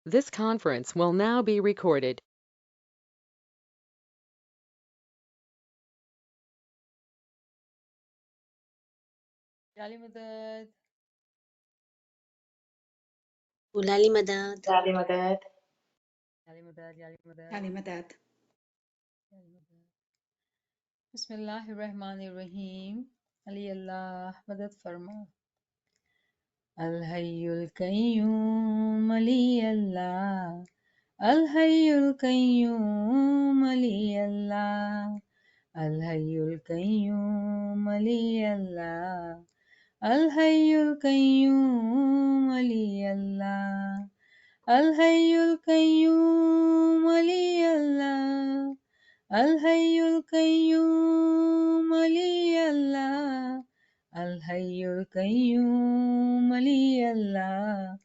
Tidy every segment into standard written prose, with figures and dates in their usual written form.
This conference will now be recorded. جعلي مداد ولالي مداد جعلي مداد. جعلي مداد جعلي مداد كلمات جعلي مداد. بسم الله الرحمن الرحيم. علی اللہ مدد فرما. الحی القیوم علی اللہ. الحی القیوم علی اللہ. الحی القیوم علی اللہ. الحی القیوم علی اللہ. الحی القیوم علی اللہ. الحی القیوم علی اللہ. الحی القیوم علی اللہ.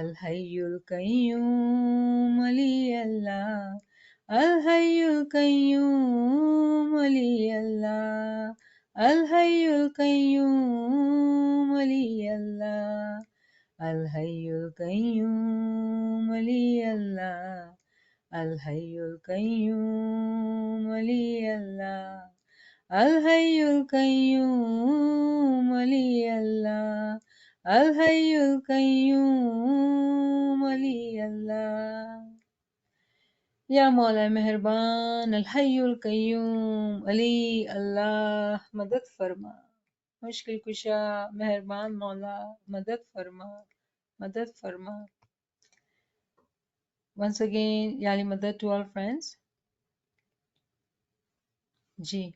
الحی القیوم علی اللہ. الحی القیوم علی اللہ. الحی القیوم علی اللہ. الحی القیوم علی اللہ. الحی القیوم علی اللہ. الحی القیوم علی اللہ. الحی القیوم علی اللہ. یا مولا مہربان الحی القیوم علی اللہ مدد فرما. مشکل کشا مہربان مولا مدد فرما. مدد فرما. Once again, Yali Madad to all friends. Ji.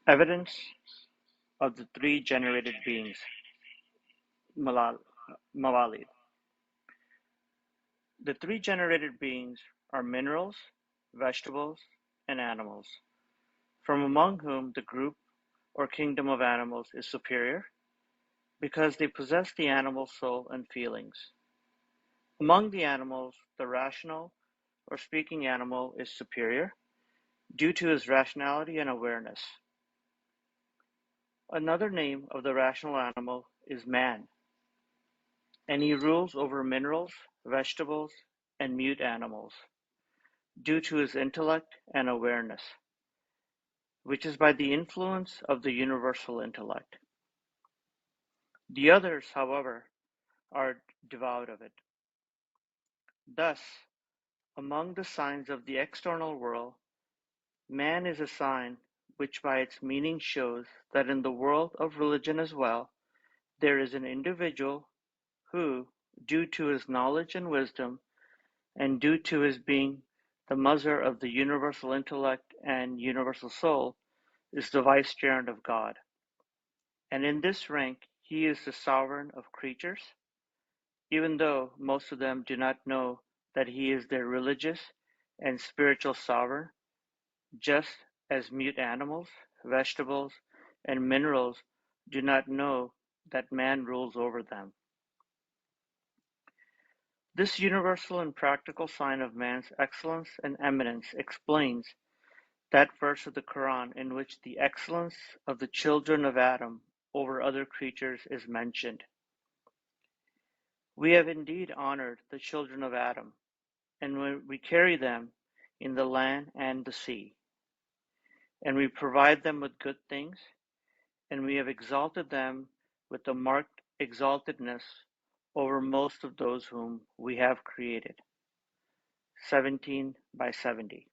Evidence of the three generated beings, Mawalid. The three generated beings are minerals, vegetables, and animals, from among whom the group or kingdom of animals is superior, because they possess the animal soul and feelings. Among the animals, the rational or speaking animal is superior, due to his rationality and awareness. Another name of the rational animal is man, and he rules over minerals, vegetables, and mute animals, due to his intellect and awareness, which is by the influence of the universal intellect. The others, however, are devoid of it. Thus, among the signs of the external world, man is a sign which by its meaning shows that in the world of religion as well, there is an individual who, due to his knowledge and wisdom, and due to his being the mother of the universal intellect and universal soul, is the vicegerent of God. And in this rank he is the sovereign of creatures, even though most of them do not know that he is their religious and spiritual sovereign, just as mute animals, vegetables, and minerals do not know that man rules over them. This universal and practical sign of man's excellence and eminence explains that verse of the Quran in which the excellence of the children of Adam over other creatures is mentioned. We have indeed honored the children of Adam, and we carry them in the land and the sea, and we provide them with good things, and we have exalted them with a marked exaltedness over most of those whom we have created. 17/70.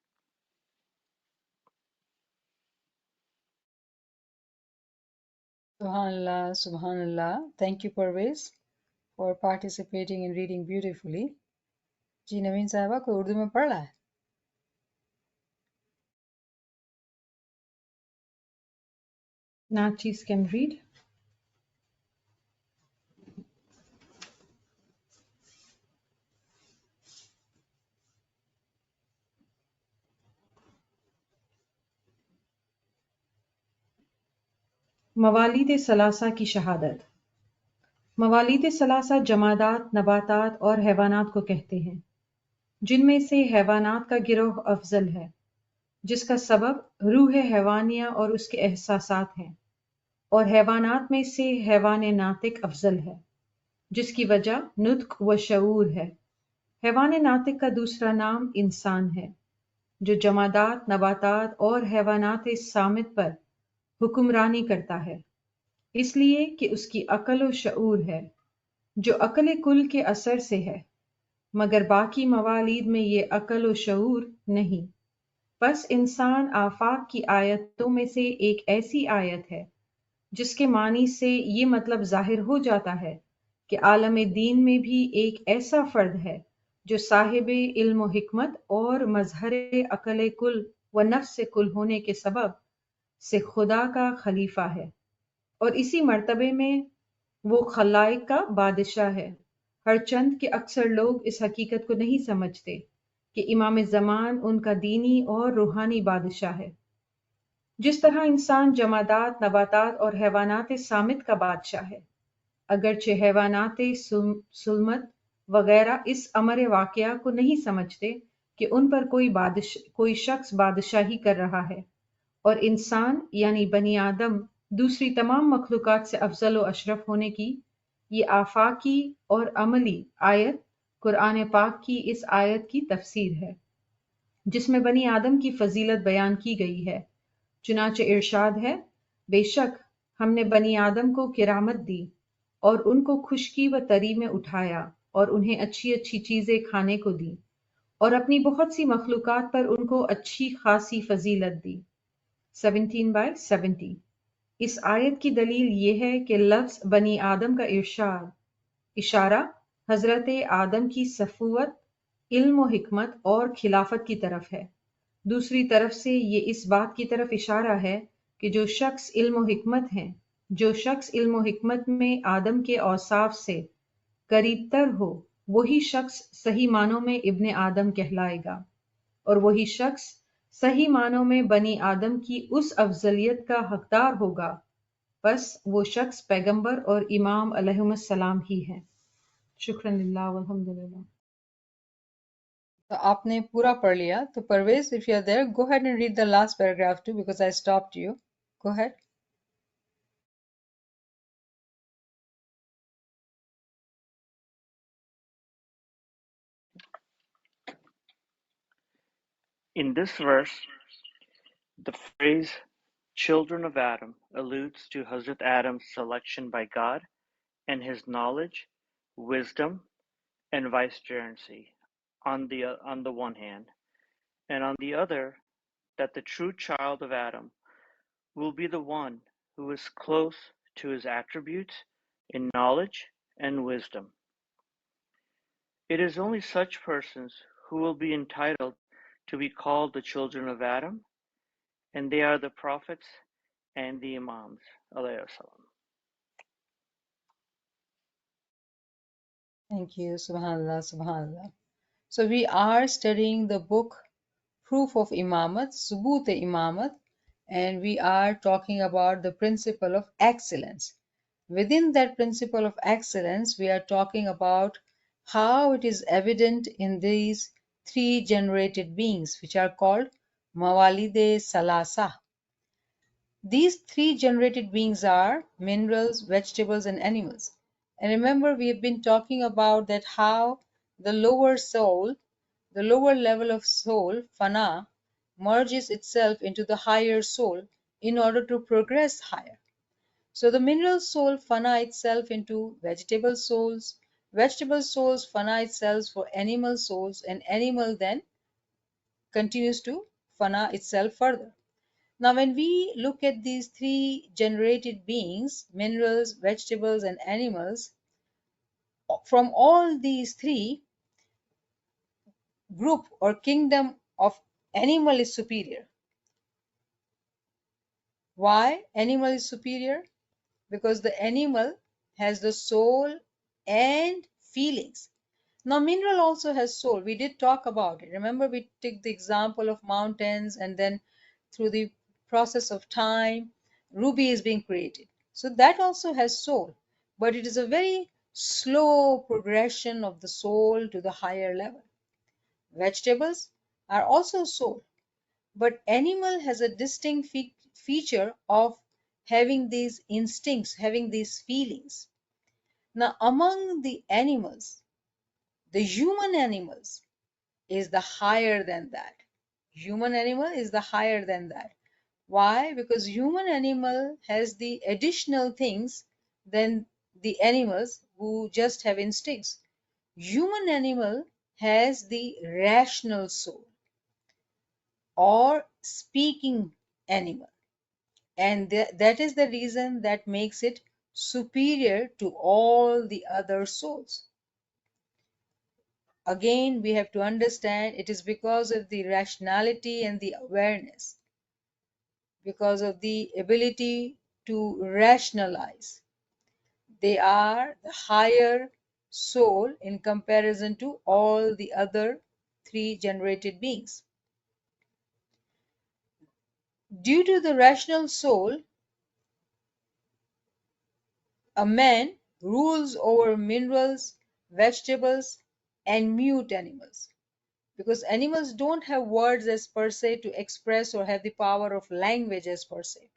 Subhanallah, Subhanallah. Thank you, Parvez, for participating and reading beautifully. जी नवीन साहबा को उर्दू में पढ़ रहा है. Nachis can read. मवालिद सलासा की शहादत. मवालिद सलासा जमादात, नबातात और हैवानात को कहते हैं, जिनमें से हैवानात का गिरोह अफजल है। जिसका सबब रूह हैवानिया और उसके एहसासात हैं, और हैवानात में से हैवान नातिक अफजल है, जिसकी वजह नुत्क व शऊर है। हैवान नातिक का दूसरा नाम इंसान है, जो जमादात, नबातात और हैवानात सामित पर हुक्मरानी करता है, इसलिए कि उसकी अकल व शऊर है, जो अकल कुल के असर से है, मगर बाकी मवालीद में ये अकल व शऊर नहीं। बस इंसान आफाक की आयतों में से एक ऐसी आयत है जिसके मानी से ये मतलब जाहिर हो जाता है कि आलम दीन में भी एक ऐसा फर्द है जो साहिब इल्म हिकमत और मजहर अकल कुल व नफ्स कुल होने के सबब से खुदा का खलीफा है, और इसी मर्तबे में वो खलाइक का बादशाह है। हरचंद के अक्सर लोग इस हकीकत को नहीं समझते कि इमाम ज़मान उनका दीनी और रूहानी बादशाह है। जिस तरह इंसान जमादात, नबातात और हैवानात सामित का बादशाह है, अगरचे हैवानात सुलमत वगैरह इस अमर वाकया को नहीं समझते कि उन पर कोई शख्स बादशाही कर रहा है, और इंसान यानी बनी आदम दूसरी तमाम मखलूक़ात से अफजल व अशरफ होने की ये आफाकी और अमली आयत कुरान पाक की इस आयत की तफसीर है, जिसमें बनी आदम की फजीलत बयान की गई है। चुनाचे इरशाद है, बेशक हमने बनी आदम को किरामत दी और उनको खुशकी व तरी में उठाया और उन्हें अच्छी अच्छी चीजें खाने को दी और अपनी बहुत सी मखलूकात पर उनको अच्छी खासी फजीलत दी। 17/70। इस आयत की दलील ये है कि लफ्ज बनी आदम का इशारा हजरत आदम की सफुवत, इल्म व हिकमत और खिलाफत की तरफ है। दूसरी तरफ से ये इस बात की तरफ इशारा है कि जो शख्स इल्म व हिकमत में आदम के औसाफ से करीबतर हो, वही शख्स सही मानों में इब्ने आदम कहलाएगा, और वही शख्स सही मानों में बनी आदम की उस अफजलियत का हकदार होगा। बस वो शख्स पैगंबर और इमाम अलैहिस्सलाम ही है। शुक्रन लिल्लाह वल्हम्दुलिल्लाह। तो आपने पूरा पढ़ लिया। तो Parvez, if you are there, go ahead and read the last paragraph too, because I stopped you. Go ahead. In this verse, the phrase "children of Adam" alludes to Hazrat Adam's selection by God and his knowledge, wisdom, and vicegerency on the one hand, and on the other, that the true child of Adam will be the one who is close to his attributes in knowledge and wisdom. It is only such persons who will be entitled to be called the children of Adam, and they are the prophets and the imams. Thank you. Subhanallah, Subhanallah. So we are studying the book Proof of Imamat, Subut Imamat, and we are talking about the principle of excellence. Within that principle of excellence, we are talking about how it is evident in these three generated beings, which are called Mawalide Salasa. These three generated beings are minerals, vegetables, and animals. And remember, we have been talking about that how the lower soul, the lower level of soul, fana, merges itself into the higher soul in order to progress higher. So the mineral soul fana itself into vegetable souls fana itself for animal souls, and animal then continues to fana itself further. Now, when we look at these three generated beings, minerals, vegetables, and animals, from all these three, group or kingdom of animal is superior. Why animal is superior? Because the animal has the soul and feelings. Now, mineral also has soul. We did talk about it. Remember, we took the example of mountains, and then through the process of time, ruby is being created. So that also has soul, but it is a very slow progression of the soul to the higher level. Vegetables are also soul, But animal has a distinct feature of having these instincts, having these feelings. Now, among the animals, the human animals is the higher than that. Human animal is the higher than that. Why? Because human animal has the additional things than the animals who just have instincts. Human animal has the rational soul or speaking animal, and that is the reason that makes it superior to all the other souls. Again, we have to understand it is because of the rationality and the awareness, because of the ability to rationalize. They are the higher soul in comparison to all the other three generated beings. Due to the rational soul, a man rules over minerals, vegetables, and mute animals. Because animals don't have words as per se to express or have the power of language as per se.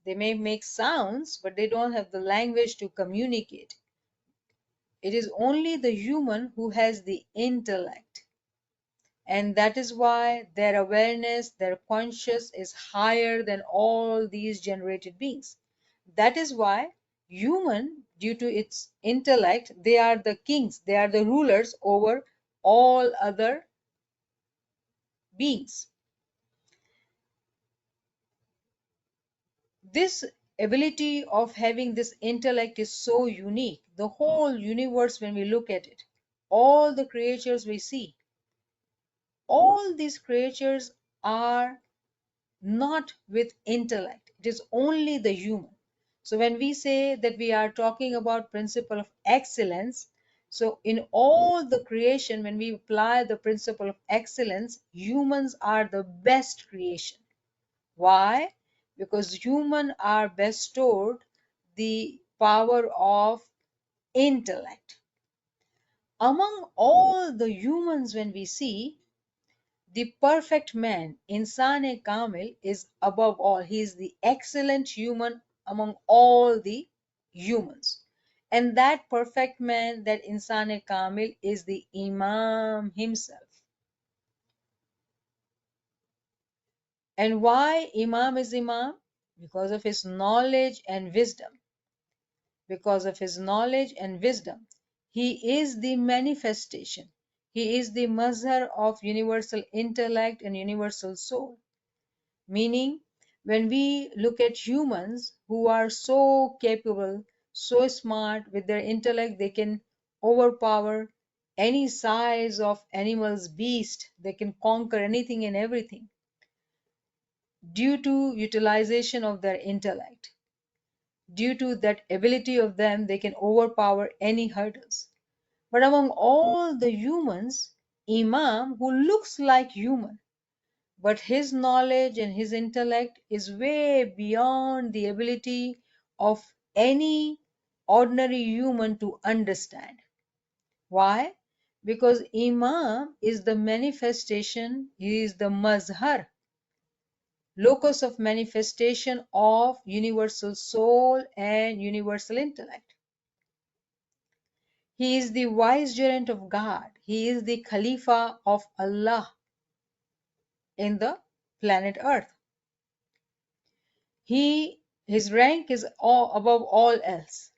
They may make sounds, but they don't have the language to communicate. It is only the human who has the intellect. And that is why their awareness, their conscious is higher than all these generated beings. That is why human, due to its intellect, they are the kings, they are the rulers over all other beings. This ability of having this intellect is so unique. The whole universe, when we look at it, all the creatures we see, all these creatures are not with intellect. It is only the human. So when we say that we are talking about principle of excellence, so in all the creation, when we apply the principle of excellence, humans are the best creation. Why? Because humans are bestowed the power of intellect. Among all the humans, when we see, the perfect man, Insan-e Kamil, is above all. He is the excellent human among all the humans. And that perfect man, that Insan-e Kamil, is the Imam himself. And why Imam is Imam? Because of his knowledge and wisdom. Because of his knowledge and wisdom. He is the manifestation. He is the mazhar of universal intellect and universal soul. Meaning, when we look at humans who are so capable, so smart with their intellect, they can overpower any size of animals, beast, they can conquer anything and everything due to utilization of their intellect. Due to that ability of them, they can overpower any hurdles. But among all the humans, Imam, who looks like human, but his knowledge and his intellect is way beyond the ability of any ordinary human to understand. Why? Because Imam is the manifestation, he is the mazhar, locus of manifestation of universal soul and universal intellect. He is the vicegerent of God. He is the Khalifa of Allah in the planet Earth. His rank is above all else.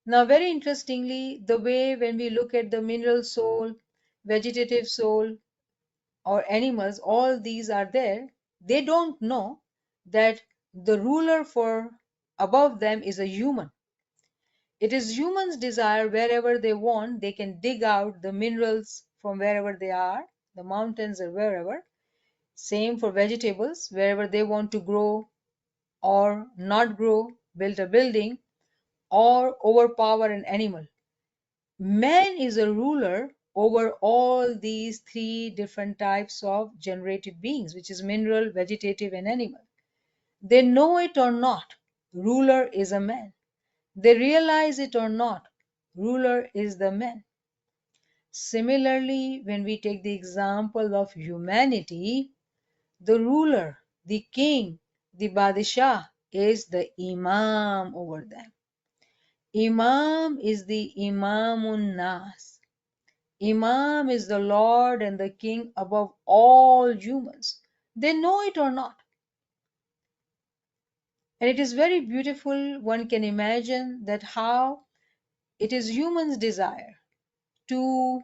Now, very interestingly, the way when we look at the mineral soul, vegetative soul, or animals, all these are there. They don't know that the ruler for above them is a human. It is humans' desire wherever they want, they can dig out the minerals from wherever they are, the mountains or wherever. Same for vegetables, wherever they want to grow or not grow, build a building, or overpower an animal. Man is a ruler over all these three different types of generated beings, which is mineral, vegetative, and animal. They know it or not, ruler is a man. They realize it or not, ruler is the man. Similarly, when we take the example of humanity, the ruler, the king, the Badishah is the Imam over them. Imam is the Imamun Nas. Imam is the Lord and the King above all humans. They know it or not. And it is very beautiful. One can imagine that how it is humans' desire to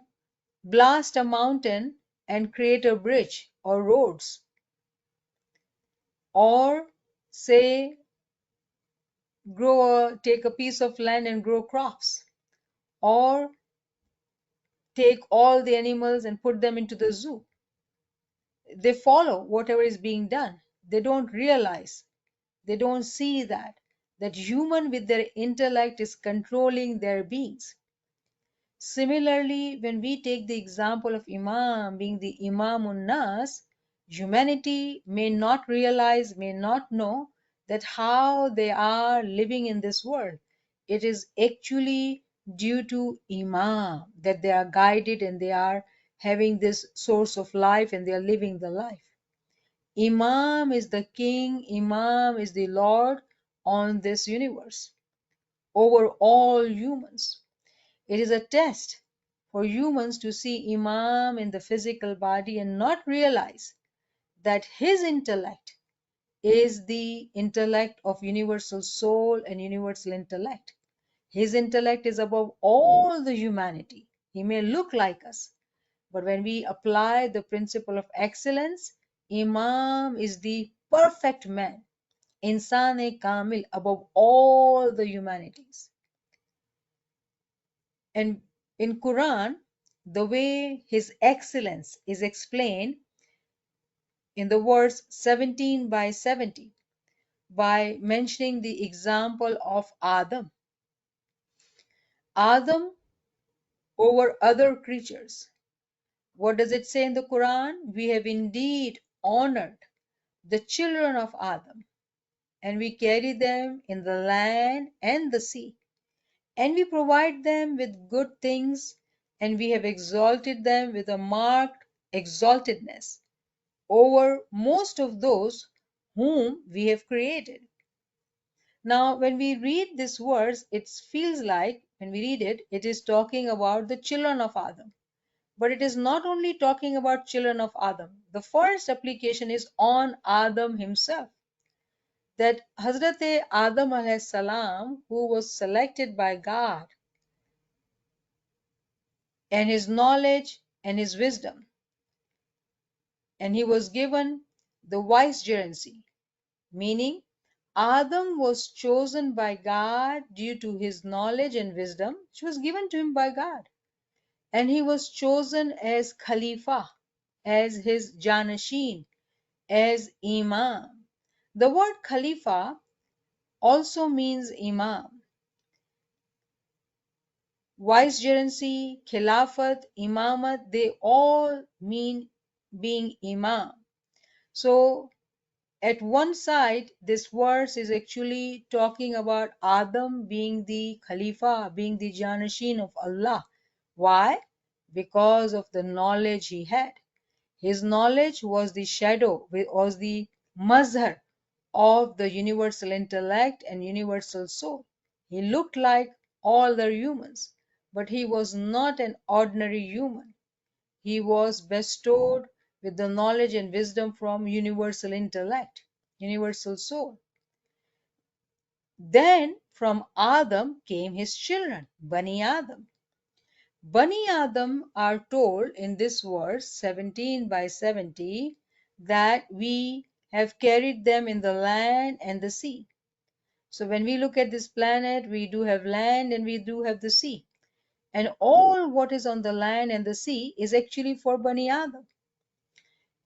blast a mountain and create a bridge or roads, or say take a piece of land and grow crops, or take all the animals and put them into the zoo. They follow whatever is being done. They don't realize, they don't see that human with their intellect is controlling their beings. Similarly, when we take the example of Imam being the Imamun Nas, humanity may not realize, may not know that how they are living in this world. It is actually due to Imam that they are guided and they are having this source of life and they are living the life. Imam is the king, Imam is the Lord on this universe over all humans. It is a test for humans to see Imam in the physical body and not realize that his intellect is the intellect of universal soul and universal intellect. His intellect is above all the humanity. He may look like us, but when we apply the principle of excellence, Imam is the perfect man, Insan-e Kamil, above all the humanities. And in Quran, the way his excellence is explained in the verse 17 by 70 by mentioning the example of Adam. Adam over other creatures. What does it say in the Quran? We have indeed honored the children of Adam, and we carry them in the land and the sea, and we provide them with good things, and we have exalted them with a marked exaltedness over most of those whom we have created. Now, when we read this verse, it feels like, when we read it, it is talking about the children of Adam. But it is not only talking about children of Adam. The first application is on Adam himself. That Hazrat Adam alayhi salam, who was selected by God, and his knowledge and his wisdom, and he was given the vicegerency, meaning Adam was chosen by God due to his knowledge and wisdom, which was given to him by God. And he was chosen as Khalifa, as his Janashin, as Imam. The word Khalifa also means Imam. Vicegerency, Khilafat, Imamat, they all mean being Imam. So at one side, this verse is actually talking about Adam being the Khalifa, being the Janashin of Allah. Why? Because of the knowledge he had. His knowledge was the shadow, was the mazhar of the universal intellect and universal soul. He looked like all the humans, but he was not an ordinary human. He was bestowed with the knowledge and wisdom from universal intellect, universal soul. Then from Adam came his children, Bani Adam. Bani Adam are told in this verse 17 by 70 that we have carried them in the land and the sea. So when we look at this planet, we do have land and we do have the sea. And all what is on the land and the sea is actually for Bani Adam.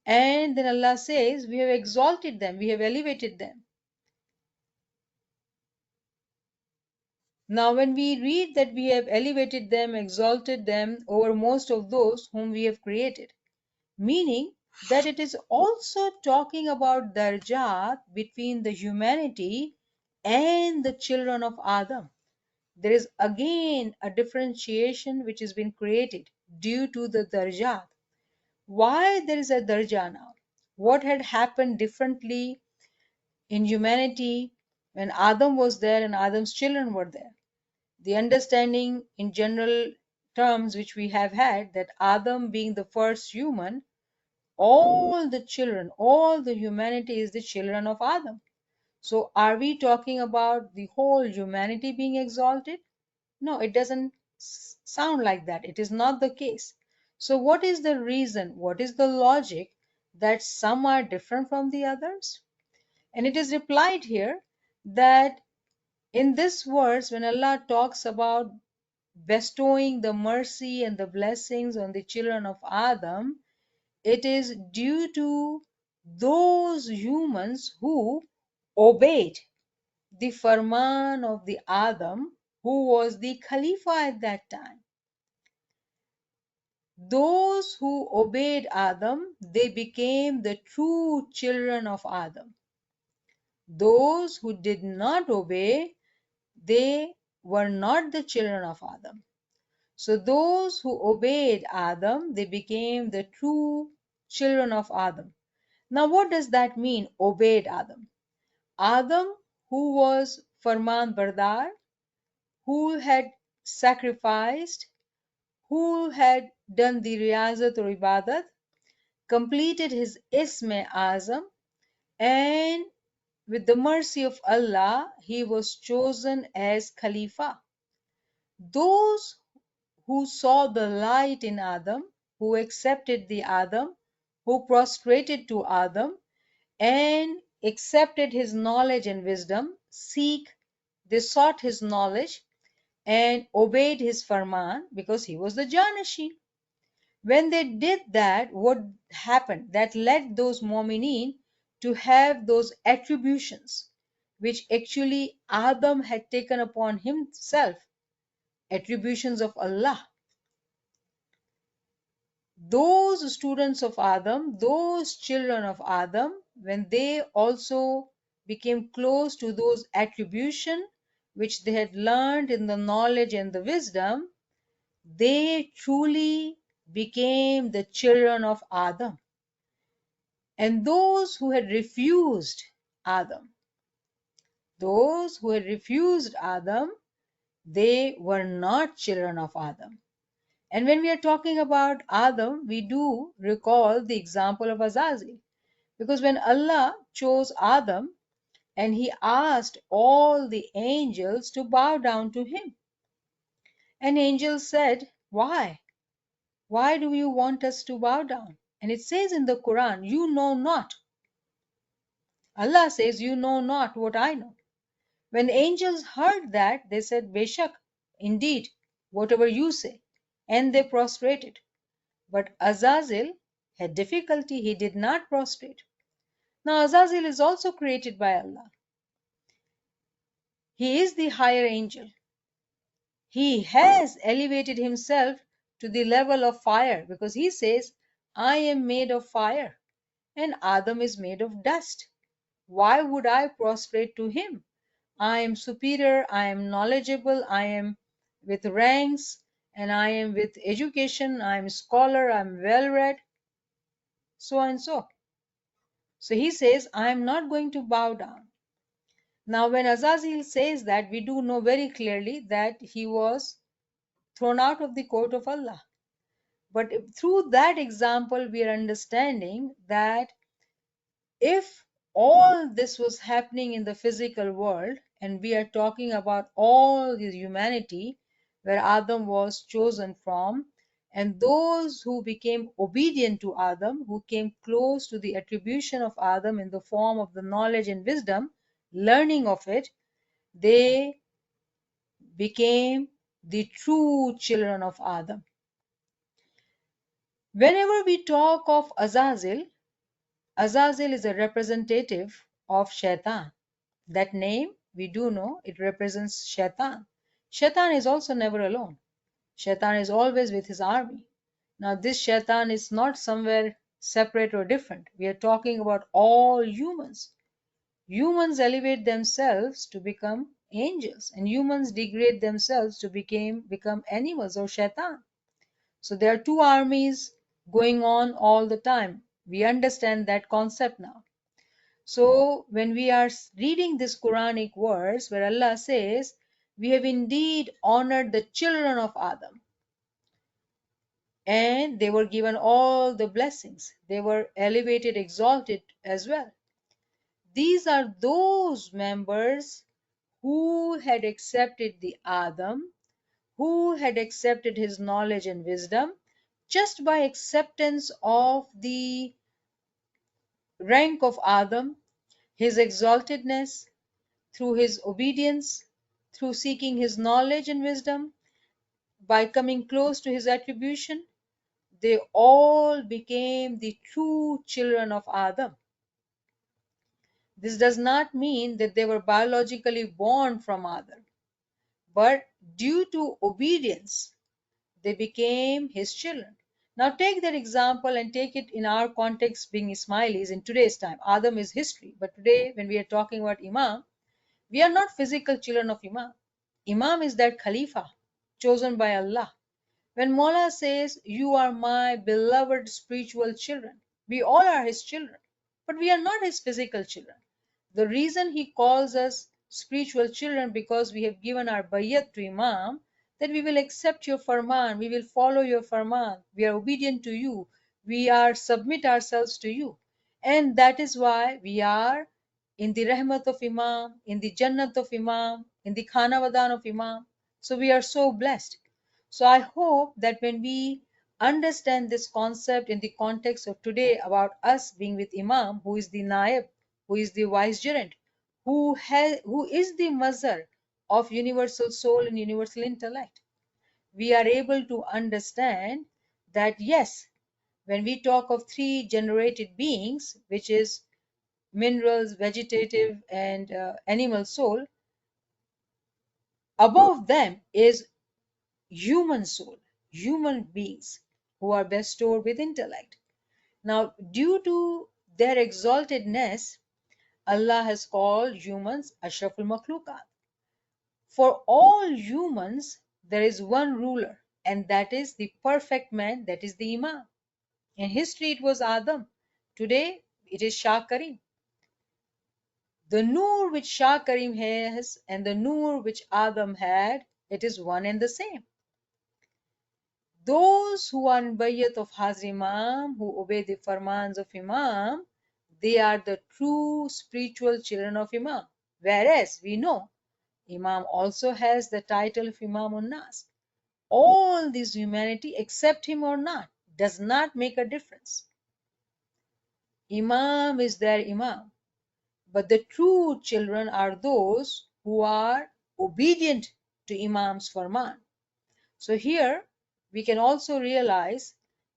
And then Allah says, we have exalted them, we have elevated them. Now, when we read that we have elevated them, exalted them over most of those whom we have created, meaning that it is also talking about darjat between the humanity and the children of Adam. There is again a differentiation which has been created due to the darjat. Why there is a darja now? What had happened differently in humanity when Adam was there and Adam's children were there? The understanding in general terms which we have had, that Adam being the first human, all the children, all the humanity is the children of Adam. So are we talking about the whole humanity being exalted? No, it doesn't sound like that. It is not the case. So what is the reason? What is the logic that some are different from the others? And it is replied here that in this verse, when Allah talks about bestowing the mercy and the blessings on the children of Adam, it is due to those humans who obeyed the farman of the Adam, who was the Khalifa at that time. Those who obeyed Adam, they became the true children of Adam. Those who did not obey, they were not the children of Adam. So those who obeyed Adam, they became the true children of Adam. Now what does that mean, obeyed Adam? Adam, who was Farman Bardar, who had sacrificed, who had done the riyazat or ibadat, completed his Isme Azam, and with the mercy of Allah, he was chosen as Khalifa. Those who saw the light in Adam, who accepted the Adam, who prostrated to Adam, and accepted his knowledge and wisdom, they sought his knowledge and obeyed his farman because he was the Janashi. When they did that, what happened? That led those mu'mineen to have those attributions which actually Adam had taken upon himself, attributions of Allah. Those students of Adam, those children of Adam, when they also became close to those attribution which they had learned in the knowledge and the wisdom, they truly became the children of Adam. And those who had refused Adam, they were not children of Adam. And when we are talking about Adam, we do recall the example of Azazel. Because when Allah chose Adam and he asked all the angels to bow down to him, an angel said, why? Why do you want us to bow down? And it says in the Quran, you know not. Allah says, you know not what I know. When the angels heard that, they said, Beshak, indeed, whatever you say. And they prostrated. But Azazel had difficulty, he did not prostrate. Now Azazel is also created by Allah. He is the higher angel. He has elevated himself to the level of fire because he says, I am made of fire and Adam is made of dust. Why would I prostrate to him? I am superior, I am knowledgeable, I am with ranks, and I am with education, I am a scholar, I am well read, so and so. So he says, I am not going to bow down. Now, when Azazel says that, we do know very clearly that he was thrown out of the court of Allah. But through that example, we are understanding that if all this was happening in the physical world, and we are talking about all the humanity where Adam was chosen from, and those who became obedient to Adam, who came close to the attribution of Adam in the form of the knowledge and wisdom, learning of it, they became the true children of Adam. Whenever we talk of Azazel, Azazel is a representative of Shaitan. That name, we do know, it represents Shaitan. Shaitan is also never alone. Shaitan is always with his army. Now this Shaitan is not somewhere separate or different. We are talking about all humans. Humans elevate themselves to become angels, and humans degrade themselves to become animals or Shaitan. So there are two armies going on all the time. We understand that concept now. So when we are reading this Quranic verse where Allah says, we have indeed honored the children of Adam, and they were given all the blessings. They were elevated, exalted as well. These are those members who had accepted the Adam, who had accepted his knowledge and wisdom just by acceptance of the rank of Adam, his exaltedness, through his obedience, through seeking his knowledge and wisdom, by coming close to his attribution, they all became the true children of Adam. This does not mean that they were biologically born from Adam, but due to obedience, they became his children. Now take that example and take it in our context, being Ismailis in today's time. Adam is history, but today when we are talking about Imam, we are not physical children of Imam. Imam is that Khalifa chosen by Allah. When Mola says, you are my beloved spiritual children, we all are his children, but we are not his physical children. The reason he calls us spiritual children because we have given our bayat to Imam, that we will accept your farman, we will follow your farman, we are obedient to you, we are submit ourselves to you. And that is why we are in the rahmat of Imam, in the jannat of Imam, in the khana wadan of Imam. So we are so blessed. So I hope that when we understand this concept in the context of today about us being with Imam, who is the naib, who is the vicegerent, who is the mazhar of universal soul and universal intellect, we are able to understand that yes, when we talk of three generated beings, which is minerals, vegetative, and animal soul, above them is human soul, human beings who are bestowed with intellect. Now, due to their exaltedness, Allah has called humans Ashraful Makhluqat. For all humans, there is one ruler, and that is the perfect man, that is the Imam. In history, it was Adam. Today, it is Shah Karim. The Noor which Shah Karim has and the Noor which Adam had, it is one and the same. Those who are in bayat of Hazrat Imam, who obey the farmans of Imam, they are the true spiritual children of Imam. Whereas we know Imam also has the title of Imam Nas. All this humanity, accept him or not, does not make a difference. Imam is their Imam. But the true children are those who are obedient to Imam's farman. So here we can also realize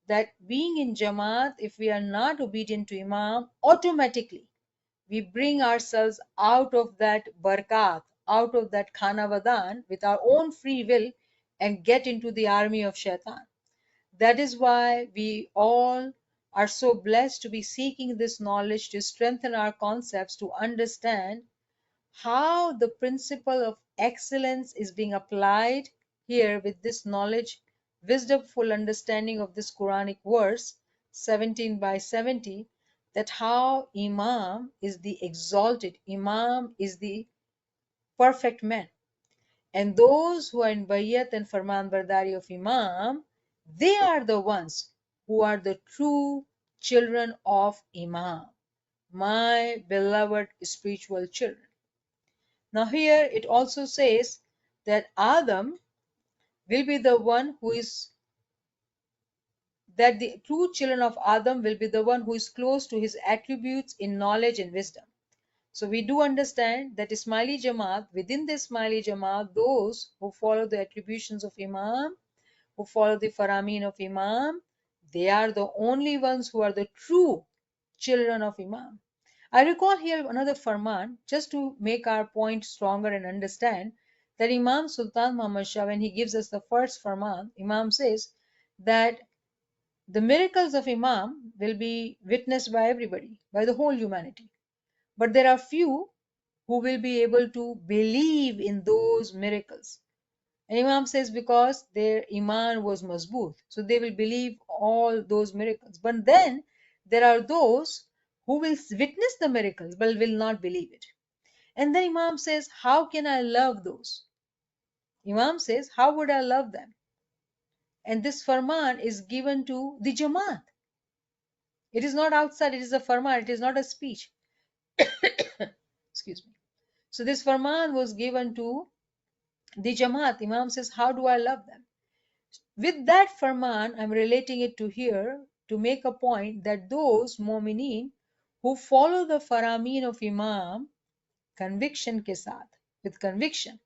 that being in Jamaat, if we are not obedient to Imam, automatically we bring ourselves out of that barakat, out of that khana vadan with our own free will and get into the army of shaitan. That is why we all are so blessed to be seeking this knowledge to strengthen our concepts, to understand how the principle of excellence is being applied here with this knowledge, wisdomful understanding of this Quranic verse 17 by 70, that how Imam is the exalted, Imam is the perfect man. And those who are in bayat and farman bardari of Imam, they are the ones who are the true children of Imam, my beloved spiritual children. Now here it also says that Adam will be the one who is, that the true children of Adam will be the one who is close to his attributes in knowledge and wisdom. So we do understand that Ismaili Jamaat, within the Ismaili Jamaat, those who follow the attributions of Imam, who follow the Faramin of Imam, they are the only ones who are the true children of Imam. I recall here another farman, just to make our point stronger and understand, that Imam Sultan Muhammad Shah, when he gives us the first farman, Imam says that the miracles of Imam will be witnessed by everybody, by the whole humanity. But there are few who will be able to believe in those miracles. And Imam says because their iman was mazboot, so they will believe all those miracles. But then there are those who will witness the miracles but will not believe it. And then Imam says, how can I love those? Imam says, how would I love them? And this farman is given to the Jamaat. It is not outside, it is a farman, it is not a speech. Excuse me. So this farman was given to the Jamaat. Imam says, how do I love them? With that farman, I'm relating it to here to make a point that those mu'mineen who follow the farameen of Imam, conviction ke saath, with conviction,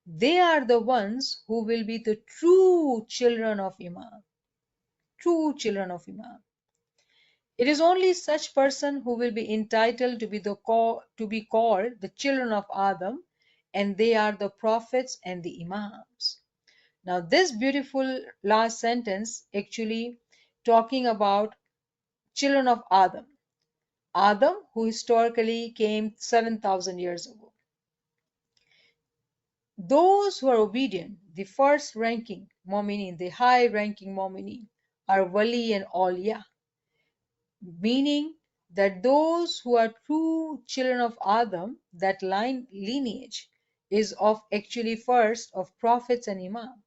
they are the ones who will be the true children of Imam. True children of Imam. It is only such person who will be entitled to be called the children of Adam, and they are the prophets and the Imams. Now, this beautiful last sentence actually talking about children of Adam. Adam, who historically came 7,000 years ago. Those who are obedient, the first ranking Mu'minin, the high ranking Mu'minin, are Wali and Awliya, meaning that those who are true children of Adam, that lineage is of actually first of prophets and Imam,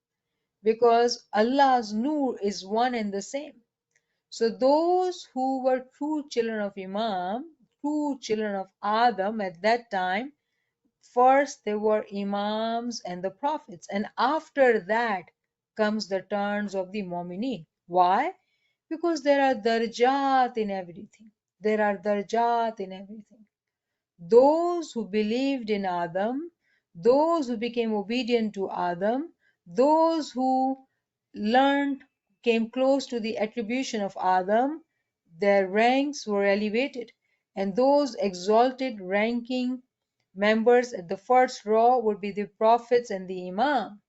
because Allah's Nur is one and the same. So those who were true children of Imam, true children of Adam at that time, first they were Imams and the Prophets, and after that comes the turns of the Mu'mineen. Why? Because there are darajat in everything. There are darajat in everything. Those who believed in Adam, those who became obedient to Adam, those who learned, came close to the attribution of Adam, their ranks were elevated. And those exalted ranking members at the first row would be the prophets and the Imam,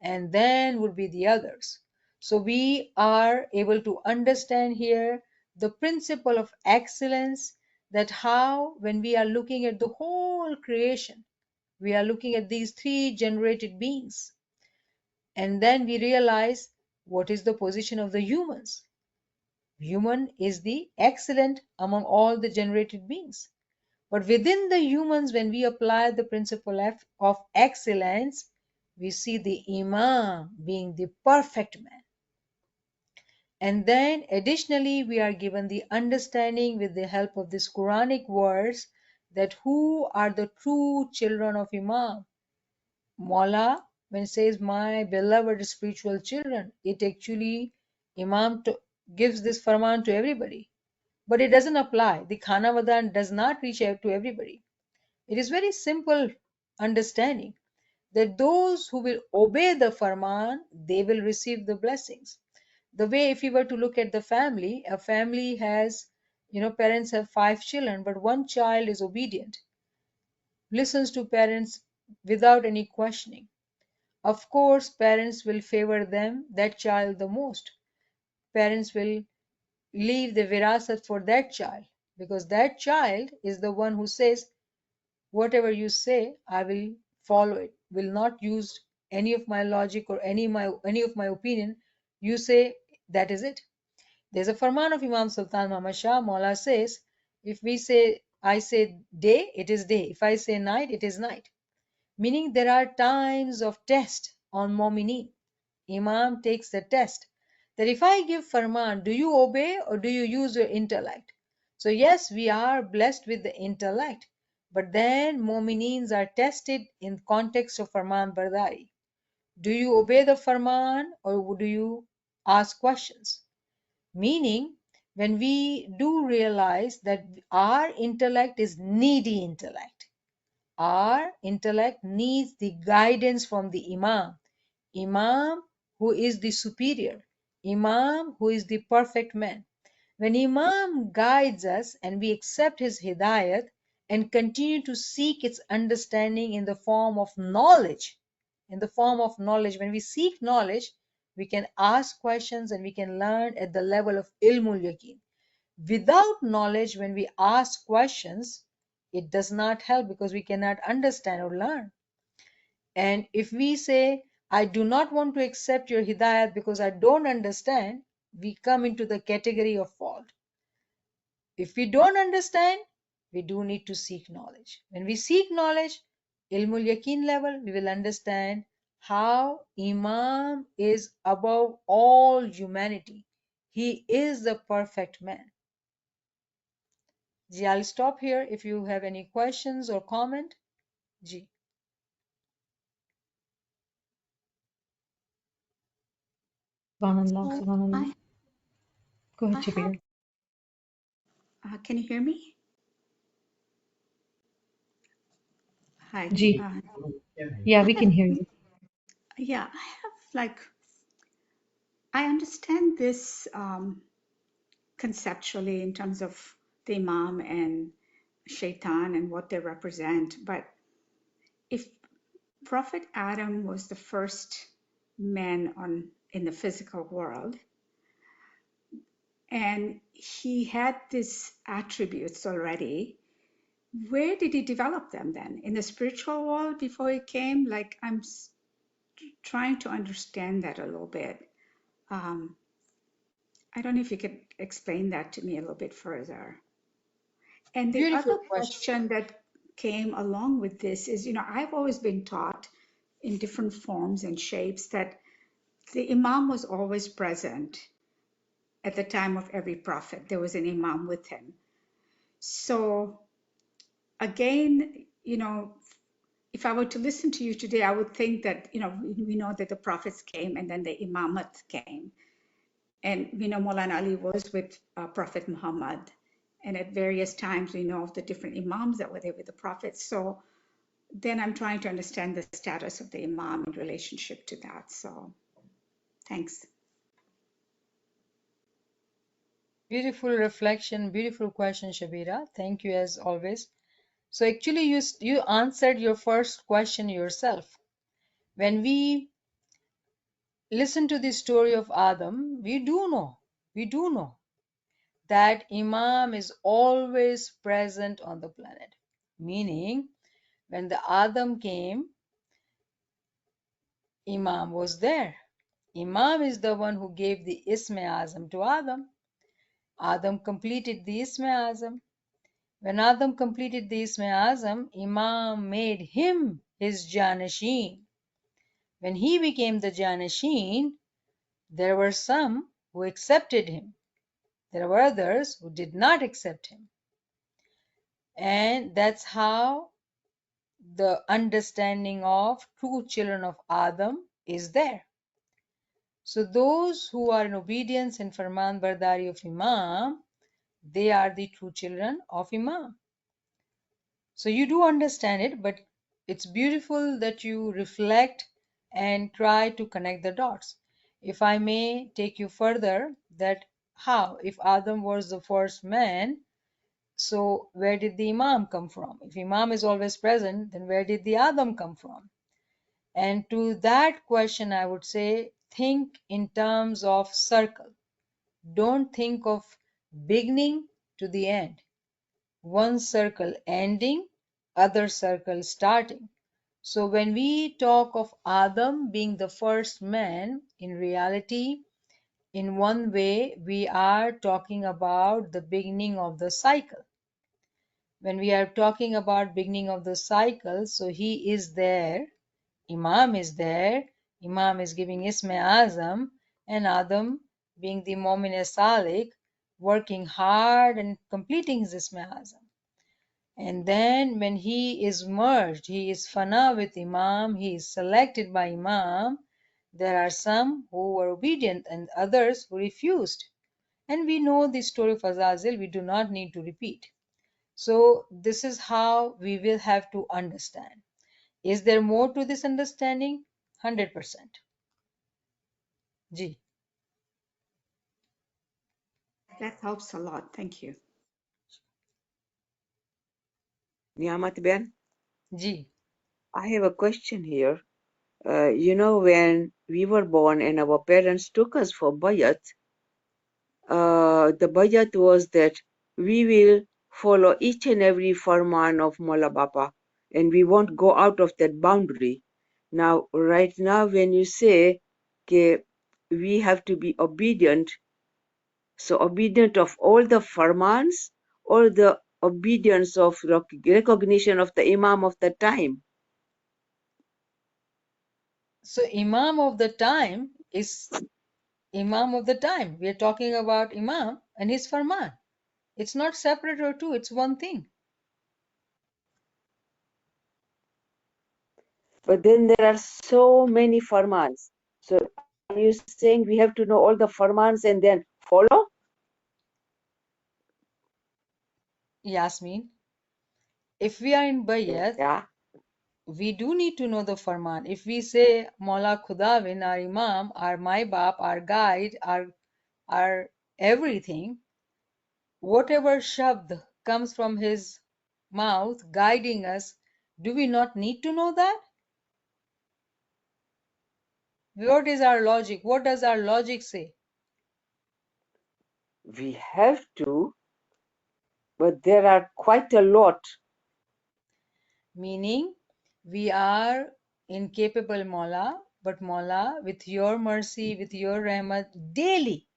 and then would be the others. So we are able to understand here the principle of excellence, that how when we are looking at the whole creation, we are looking at these three generated beings, and then we realize what is the position of the humans. Human is the excellent among all the generated beings. But within the humans, when we apply the principle of excellence, we see the Imam being the perfect man. And then additionally, we are given the understanding with the help of this Quranic verse that who are the true children of Imam. Mawla, when it says my beloved spiritual children, it actually Imam gives this farman to everybody. But it doesn't apply. The Khana Vadan does not reach out to everybody. It is very simple understanding that those who will obey the farman, they will receive the blessings. The way if you were to look at the family, a family has, parents have 5 children, but one child is obedient, listens to parents without any questioning. Of course, parents will favor that child the most. Parents will leave the virasat for that child, because that child is the one who says, whatever you say, I will follow it, will not use any of my logic or any of my opinion. You say, that is it. There's a farman of Imam Sultan Muhammad Shah. Maula says, if I say day, it is day. If I say night, it is night. Meaning there are times of test on Mu'mineen. Imam takes the test that if I give farman, do you obey or do you use your intellect? So yes, we are blessed with the intellect, but then Mu'mineens are tested in context of farman bardari. Do you obey the farman or do you ask questions? Meaning, when we do realize that our intellect is needy intellect, our intellect needs the guidance from the Imam. Imam who is the superior, Imam who is the perfect man. When Imam guides us and we accept his hidayat and continue to seek its understanding in the form of knowledge, when we seek knowledge, we can ask questions and we can learn at the level of ilmul yaqeen. Without knowledge, when we ask questions, it does not help because we cannot understand or learn. And if we say, I do not want to accept your hidayat because I don't understand, we come into the category of fault. If we don't understand, we do need to seek knowledge. When we seek knowledge, ilmul yaqeen level, we will understand how Imam is above all humanity. He is the perfect man. Ji, I'll stop here. If you have any questions or comment, Ji. Subhanallah, So subhanallah. Go I ahead, have, Shabir. can you hear me? Hi. Ji. Yeah, I we have, can hear you. yeah, I have like, I understand this conceptually in terms of the Imam and Shaitan and what they represent. But if Prophet Adam was the first man in the physical world, and he had these attributes already, where did he develop them then? In the spiritual world before he came? Like, I'm trying to understand that a little bit. Um, I don't know if you could explain that to me a little bit further. And the Beautiful other question. question that came along with this is, I've always been taught in different forms and shapes that the Imam was always present at the time of every prophet. There was an Imam with him. So again, if I were to listen to you today, I would think that, we know that the prophets came and then the Imamat came. And we know Maulana Ali was with Prophet Muhammad. And at various times, we know of the different Imams that were there with the prophets. So then I'm trying to understand the status of the Imam in relationship to that. So thanks. Beautiful reflection, beautiful question, Shabira. Thank you as always. So actually, you answered your first question yourself. When we listen to the story of Adam, we do know that Imam is always present on the planet. Meaning, when the Adam came, Imam was there. Imam is the one who gave the Ism Azam to Adam. Adam completed the Ism Azam. When Adam completed the Ism Azam, Imam made him his Janasheen. When he became the Janasheen, there were some who accepted him. There were others who did not accept him. And that's how the understanding of true children of Adam is there. So those who are in obedience and Farman Bardari of Imam, they are the true children of Imam. So you do understand it, but it's beautiful that you reflect and try to connect the dots. If I may take you further, that how, if Adam was the first man, so where did the Imam come from? If Imam is always present, then where did the Adam come from? And to that question, I would say, think in terms of circle. Don't think of beginning to the end. One circle ending, other circle starting. So when we talk of Adam being the first man, in reality, in one way, we are talking about the beginning of the cycle. When we are talking about beginning of the cycle, so he is there, Imam is there, Imam is giving Isme Azam, and Adam being the Momin Salik, working hard and completing his Isme Azam. And then when he is merged, he is fana with Imam, he is selected by Imam, there are some who were obedient and others who refused. And we know the story of Azazil, we do not need to repeat. So this is how we will have to understand. Is there more to this understanding? 100%. Ji, That helps a lot. Thank you. Niamat Ben, ji. I have a question here. When we were born and our parents took us for bayat, the bayat was that we will follow each and every farman of Mola Bapa and we won't go out of that boundary. Now, right now, when you say we have to be obedient, so obedient of all the farmans or the obedience of recognition of the Imam of the time? So Imam of the time is Imam of the time. We are talking about Imam and his farman. It's not separate or two, it's one thing. But then there are so many farmans. So are you saying we have to know all the farmans and then follow? Yasmin, if we are in Bayat, Yeah. we do need to know the farman. If we say Maula Khudawin, our Imam, our Mai Bap, our guide, our everything, whatever shabd comes from his mouth guiding us, do we not need to know that? What is our logic? What does our logic say? We have to, but there are quite a lot. Meaning, we are incapable, Maula, but Maula, with your mercy, with your rahmat, daily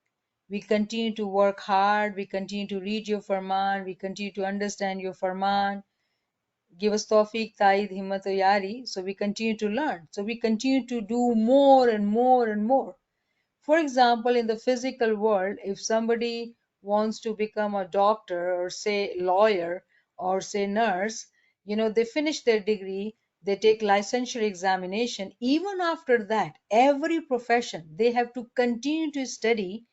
we continue to work hard, we continue to read your farman, we continue to understand your farman. Give us tawfiq, taid, himmat, yari. So we continue to learn. So we continue to do more and more and more. For example, in the physical world, if somebody wants to become a doctor or say lawyer or say nurse, they finish their degree, they take licensure examination. Even after that, every profession, they have to continue to study,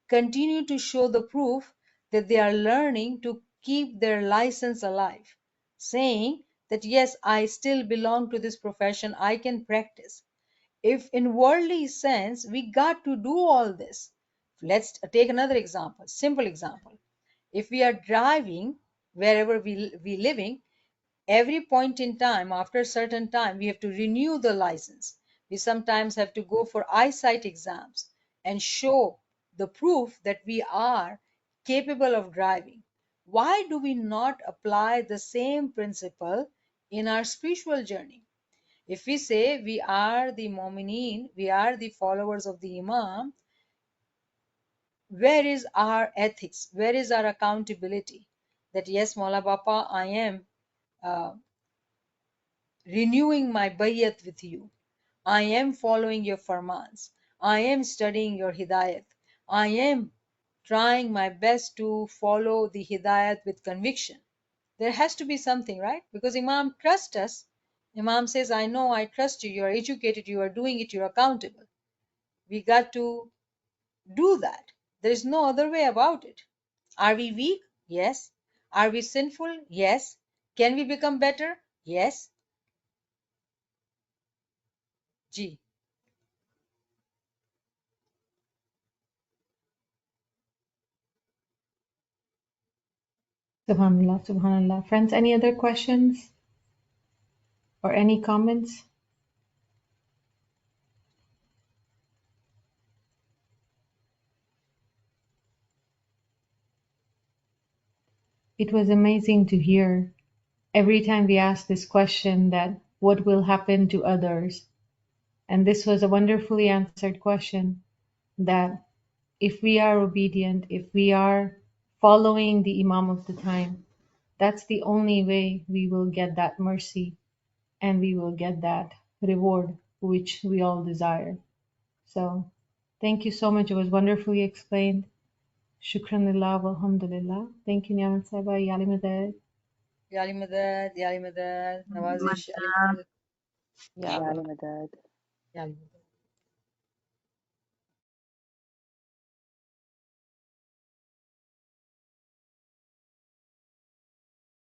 continue to show the proof that they are learning to keep their license alive, saying that yes, I still belong to this profession, I can practice. If in worldly sense we got to do all this, let's take another example, simple example. If we are driving wherever we living, every point in time, after a certain time, we have to renew the license. We sometimes have to go for eyesight exams and show the proof that we are capable of driving. Why do we not apply the same principle in our spiritual journey? If we say we are the Mu'mineen, we are the followers of the Imam, where is our ethics? Where is our accountability? That yes, Maula Bapa, I am uh, renewing my bayat with you. I am following your farmans. I am studying your hidayat. I am trying my best to follow the hidayat with conviction. There has to be something, right? Because Imam trusts us. Imam says, I know, I trust you, you are educated, you are doing it, you're accountable. We got to do that. There is no other way about it. Are we weak? Yes. Are we sinful? Yes. Can we become better? Yes. G. Subhanallah, subhanallah. Friends, any other questions or any comments? It was amazing to hear every time we asked this question that what will happen to others? And this was a wonderfully answered question that if we are obedient, if we are following the Imam of the time, that's the only way we will get that mercy and we will get that reward which we all desire. So thank you so much. It was wonderfully explained. Shukran lillah walhamdulillah. Thank you, Niyamat Saiba. Yali Madad. Yali Madad, Yali Madad, Nawazish, Yali Madad. Madad. Ya Allah. Madad. Yali Madad.